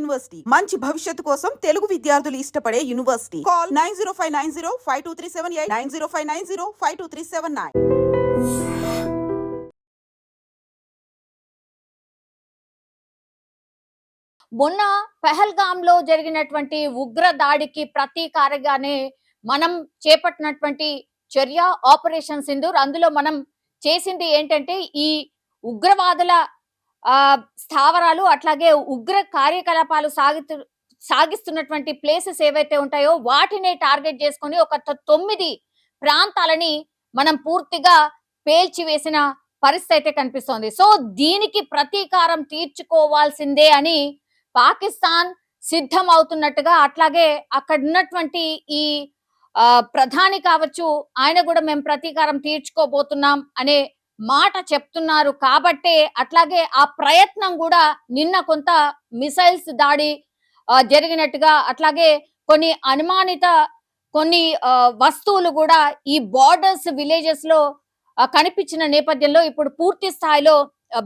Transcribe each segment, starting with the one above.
University మంచి భవిష్యత్తు కోసం తెలుగు విద్యార్థులు ఇష్టపడే యూనివర్సిటీ. కాల్ 9059052378 9059052379. మొన్న పెహల్గామ్ లో జరిగినటువంటి ఉగ్ర దాడికి ప్రతీకారంగానే మనం చేపట్టినటువంటి చర్య ఆపరేషన్ సింధూర్. అందులో మనం చేసింది ఏంటంటే ఈ ఉగ్రవాదుల స్థావరాలు అట్లాగే ఉగ్ర కార్యకలాపాలు సాగిస్తున్నటువంటి ప్లేసెస్ ఏవైతే ఉంటాయో వాటిని టార్గెట్ చేసుకొని ఒక 9 ప్రాంతాలని మనం పూర్తిగా పేల్చివేసిన పరిస్థితి అయితే కనిపిస్తోంది. సో దీనికి ప్రతీకారం తీర్చుకోవాల్సిందే అని పాకిస్తాన్ సిద్ధం అవుతున్నట్టుగా, అట్లాగే అక్కడ ఉన్నటువంటి ఈ ప్రధాని కావచ్చు ఆయన కూడా మేము ప్రతీకారం తీర్చుకోబోతున్నాం అనే మాట చెప్తున్నారు. కాబట్టే అట్లాగే ఆ ప్రయత్నం కూడా నిన్న కొంత మిసైల్స్ దాడి జరిగినట్టుగా, అట్లాగే కొన్ని అనుమానిత వస్తువులు కూడా ఈ బార్డర్స్ విలేజెస్ లో కనిపించిన నేపథ్యంలో ఇప్పుడు పూర్తి స్థాయిలో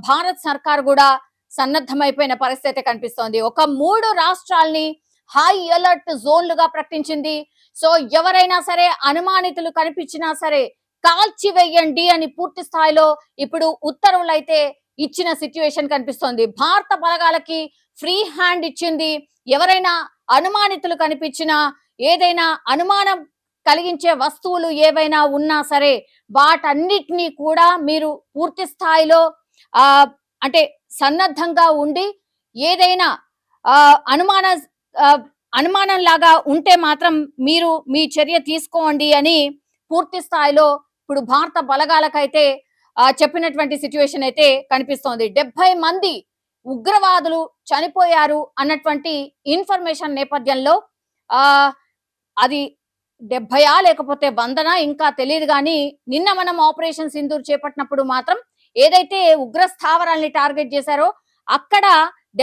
భారత్ సర్కార్ కూడా సన్నద్ధమైపోయిన పరిస్థితి కనిపిస్తోంది. ఒక 3 రాష్ట్రాల్ని హై అలర్ట్ జోన్లుగా ప్రకటించింది. సో ఎవరైనా సరే అనుమానితులు కనిపించినా సరే కాల్చివేయండి అని పూర్తి స్థాయిలో ఇప్పుడు ఉత్తర్వులు అయితే ఇచ్చిన సిచ్యువేషన్ కనిపిస్తోంది. భారత బలగాలకి ఫ్రీ హ్యాండ్ ఇచ్చింది. ఎవరైనా అనుమానితులు కనిపించినా, ఏదైనా అనుమానం కలిగించే వస్తువులు ఏవైనా ఉన్నా సరే వాటన్నిటినీ కూడా మీరు పూర్తి స్థాయిలో అంటే సన్నద్ధంగా ఉండి ఏదైనా అనుమానం లాగా ఉంటే మాత్రం మీరు మీ చర్య తీసుకోండి అని పూర్తి స్థాయిలో ఇప్పుడు భారత బలగాలకైతే చెప్పినటువంటి సిచ్యువేషన్ అయితే కనిపిస్తోంది. 70 మంది ఉగ్రవాదులు చనిపోయారు అన్నటువంటి ఇన్ఫర్మేషన్ నేపథ్యంలో అది 70 లేకపోతే 100 ఇంకా తెలియదు. కానీ నిన్న మనం ఆపరేషన్ సింధూర్ చేపట్టినప్పుడు మాత్రం ఏదైతే ఉగ్ర స్థావరాల్ని టార్గెట్ చేశారో అక్కడ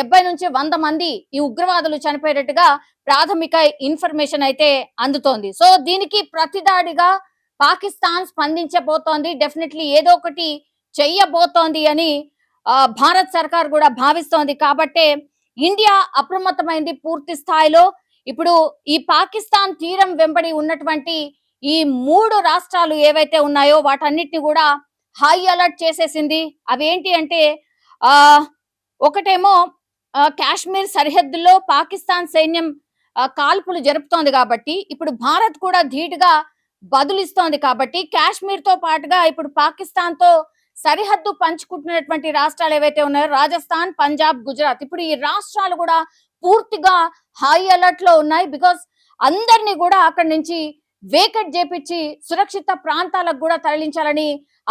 70 నుంచి 100 మంది ఈ ఉగ్రవాదులు చనిపోయేటట్టుగా ప్రాథమిక ఇన్ఫర్మేషన్ అయితే అందుతోంది. సో దీనికి ప్రతిదాడిగా పాకిస్తాన్ స్పందించబోతోంది. డెఫినెట్లీ ఏదో ఒకటి చెయ్యబోతోంది అని భారత్ సర్కార్ కూడా భావిస్తోంది. కాబట్టే ఇండియా అప్రమత్తమైంది పూర్తి స్థాయిలో. ఇప్పుడు ఈ పాకిస్తాన్ తీరం వెంబడి ఉన్నటువంటి ఈ 3 రాష్ట్రాలు ఏవైతే ఉన్నాయో వాటన్నిటిని కూడా హై అలర్ట్ చేసేసింది. అవేంటి అంటే ఒకటేమో కాశ్మీర్ సరిహద్దుల్లో పాకిస్తాన్ సైన్యం కాల్పులు జరుపుతోంది కాబట్టి ఇప్పుడు భారత్ కూడా ధీటుగా బదులిస్తోంది. కాబట్టి కాశ్మీర్ తో పాటుగా ఇప్పుడు పాకిస్తాన్ తో సరిహద్దు పంచుకుంటున్నటువంటి రాష్ట్రాలు ఏవైతే ఉన్నాయో రాజస్థాన్, పంజాబ్, గుజరాత్, ఇప్పుడు ఈ రాష్ట్రాలు కూడా పూర్తిగా హై అలర్ట్ లో ఉన్నాయి. బికాస్ అందరినీ కూడా అక్కడి నుంచి వేకెట్ చేపించి సురక్షిత ప్రాంతాలకు కూడా తరలించాలని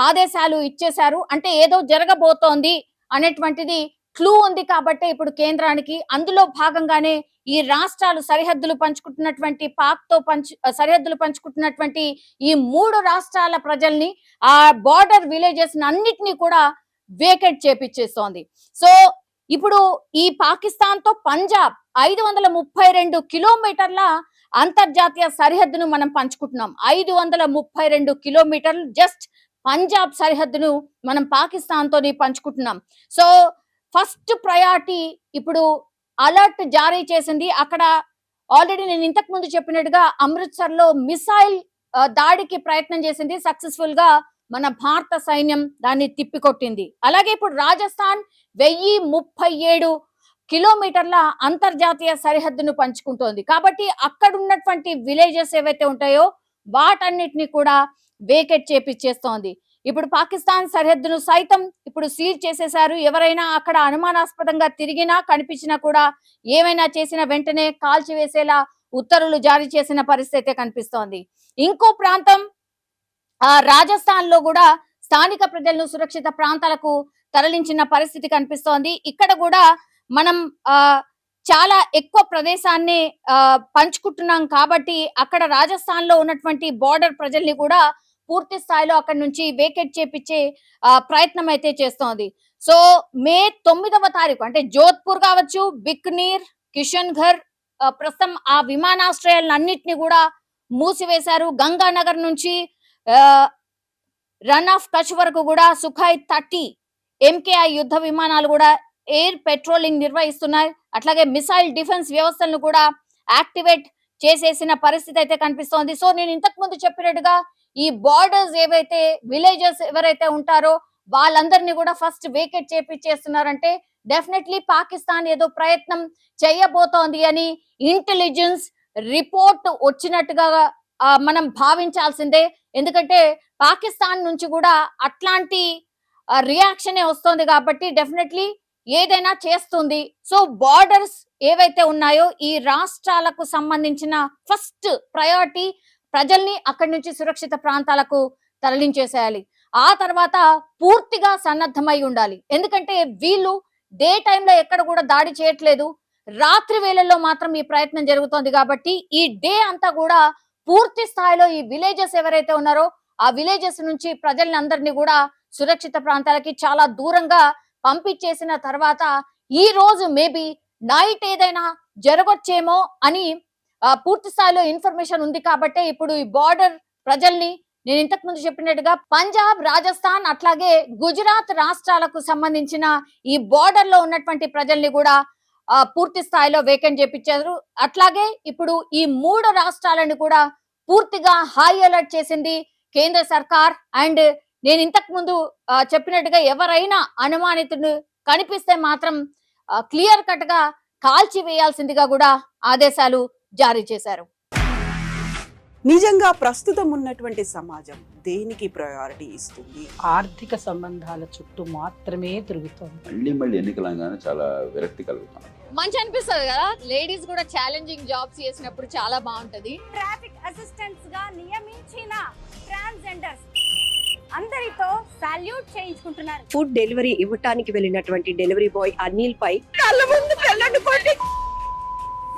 ఆదేశాలు ఇచ్చేశారు. అంటే ఏదో జరగబోతోంది అనేటువంటిది క్లూ ఉంది కాబట్టి ఇప్పుడు కేంద్రానికి అందులో భాగంగానే ఈ రాష్ట్రాలు సరిహద్దులు పంచుకుంటున్నటువంటి సరిహద్దులు పంచుకుంటున్నటువంటి ఈ 3 రాష్ట్రాల ప్రజల్ని ఆ బార్డర్ విలేజెస్ అన్నిటినీ కూడా వేకెట్ చేపించేస్తోంది. సో ఇప్పుడు ఈ పాకిస్తాన్ తో పంజాబ్ 532 కిలోమీటర్ల అంతర్జాతీయ సరిహద్దును మనం పంచుకుంటున్నాం. 532 కిలోమీటర్లు జస్ట్ పంజాబ్ సరిహద్దును మనం పాకిస్తాన్ తోని పంచుకుంటున్నాం. సో ఫస్ట్ ప్రయారిటీ ఇప్పుడు అలర్ట్ జారీ చేసింది. అక్కడ ఆల్రెడీ నేను ఇంతకు ముందు చెప్పినట్టుగా అమృత్సర్ లో మిసైల్ దాడికి ప్రయత్నం చేసింది. సక్సెస్ఫుల్ గా మన భారత సైన్యం దాన్ని తిప్పికొట్టింది. అలాగే ఇప్పుడు రాజస్థాన్ 1037 కిలోమీటర్ల అంతర్జాతీయ సరిహద్దును పంచుకుంటోంది. కాబట్టి అక్కడ ఉన్నటువంటి విలేజెస్ ఏవైతే ఉంటాయో వాటన్నిటిని కూడా వేకెట్ చేపిచ్చేస్తోంది. ఇప్పుడు పాకిస్తాన్ సరిహద్దును సైతం ఇప్పుడు సీల్ చేసేశారు. ఎవరైనా అక్కడ అనుమానాస్పదంగా తిరిగినా కనిపించినా కూడా ఏమైనా చేసిన వెంటనే కాల్చివేసేలా ఉత్తర్వులు జారీ చేసిన పరిస్థితి కనిపిస్తోంది. ఇంకో ప్రాంతం రాజస్థాన్ లో కూడా స్థానిక ప్రజలను సురక్షిత ప్రాంతాలకు తరలించిన పరిస్థితి కనిపిస్తోంది. ఇక్కడ కూడా మనం చాలా ఎక్కువ ప్రదేశాన్ని పంచుకుంటున్నాం కాబట్టి అక్కడ రాజస్థాన్ లో ఉన్నటువంటి బార్డర్ ప్రజల్ని కూడా పూర్తి స్థాయిలో అక్కడి నుంచి వేకెట్ చేపించే ప్రయత్నం అయితే చేస్తోంది. సో మే 9వ తారీఖు అంటే జోధ్పూర్ కావచ్చు, బికనీర్, కిషన్ ఘర్ ప్రస్తుతం ఆ విమానాశ్రయాలన్నింటినీ కూడా మూసివేశారు. గంగానగర్ నుంచి రన్ ఆఫ్ కచ్ వరకు కూడా సుఖాయ్ 30 MKI యుద్ధ విమానాలు కూడా ఎయిర్ పెట్రోలింగ్ నిర్వహిస్తున్నాయి. అట్లాగే మిసైల్ డిఫెన్స్ వ్యవస్థలను కూడా యాక్టివేట్ చేసేసిన పరిస్థితి అయితే కనిపిస్తోంది. సో నేను ఇంతకు ముందు చెప్పినట్టుగా ఈ బార్డర్స్ ఏవైతే విలేజెస్ ఎవరైతే ఉంటారో వాళ్ళందరినీ కూడా ఫస్ట్ వేకేట్ చేపిచ్చేస్తున్నారంటే డెఫినెట్లీ పాకిస్తాన్ ఏదో ప్రయత్నం చేయబోతోంది అని ఇంటెలిజెన్స్ రిపోర్ట్ వచ్చినట్టుగా మనం భావించాల్సిందే. ఎందుకంటే పాకిస్తాన్ నుంచి కూడా అట్లాంటి రియాక్షనే వస్తుంది కాబట్టి డెఫినెట్లీ ఏదైనా చేస్తుంది. సో బార్డర్స్ ఏవైతే ఉన్నాయో ఈ రాష్ట్రాలకు సంబంధించిన ఫస్ట్ ప్రయారిటీ ప్రజల్ని అక్కడి నుంచి సురక్షిత ప్రాంతాలకు తరలించేసేయాలి. ఆ తర్వాత పూర్తిగా సన్నద్ధమై ఉండాలి. ఎందుకంటే వీళ్ళు డే టైంలో ఎక్కడ కూడా దాడి చేయట్లేదు, రాత్రి వేళల్లో మాత్రం ఈ ప్రయత్నం జరుగుతోంది. కాబట్టి ఈ డే అంతా కూడా పూర్తి స్థాయిలో ఈ విలేజెస్ ఎవరైతే ఉన్నారో ఆ విలేజెస్ నుంచి ప్రజల్ని అందరినీ కూడా సురక్షిత ప్రాంతాలకి చాలా దూరంగా పంపించేసిన తర్వాత ఈ రోజు మేబీ నైట్ ఏదైనా జరగొచ్చేమో అని పూర్తి స్థాయిలో ఇన్ఫర్మేషన్ ఉంది. కాబట్టి ఇప్పుడు ఈ బార్డర్ ప్రజల్ని నేను ఇంతకు ముందు చెప్పినట్టుగా పంజాబ్, రాజస్థాన్ అట్లాగే గుజరాత్ రాష్ట్రాలకు సంబంధించిన ఈ బార్డర్ లో ఉన్నటువంటి ప్రజల్ని కూడా పూర్తి స్థాయిలో వేకెంట్ చేపించారు. అట్లాగే ఇప్పుడు ఈ 3 రాష్ట్రాలను కూడా పూర్తిగా హై అలర్ట్ చేసింది కేంద్ర సర్కార్. అండ్ నేను ఇంతకు ముందు చెప్పినట్టుగా ఎవరైనా అనుమానితుడు కనిపిస్తే మాత్రం క్లియర్ కట్ గా కాల్చి వేయాల్సిందిగా కూడా ఆదేశాలు జారీ చేశారు. నిజంగా ప్రస్తుతం ఉన్నటువంటి సమాజం దేనికి ప్రయారిటీ ఇస్తుంది? ఆర్థిక సంబంధాల చుట్టూ మాత్రమే తిరుగుతోంది. మళ్ళీ ఎన్నికలంగానే చాలా విరక్తి కలుగుతాం. మంచి అనిపిస్తుంది కదా, లేడీస్ కూడా ఛాలెంజింగ్ జాబ్స్ చేసినప్పుడు చాలా బాగుంటది. ట్రాఫిక్ అసిస్టెంట్స్ గా నియమించిన ట్రాన్స్జెండర్స్ అందరితో సాల్యూట్ చేయించుకుంటున్నారు. ఫుడ్ డెలివరీ ఇవ్వటానికి వెళ్ళినటువంటి డెలివరీ బాయ్ అనిల్ పై కళ్ళ ముందు పిల్లని కొట్టి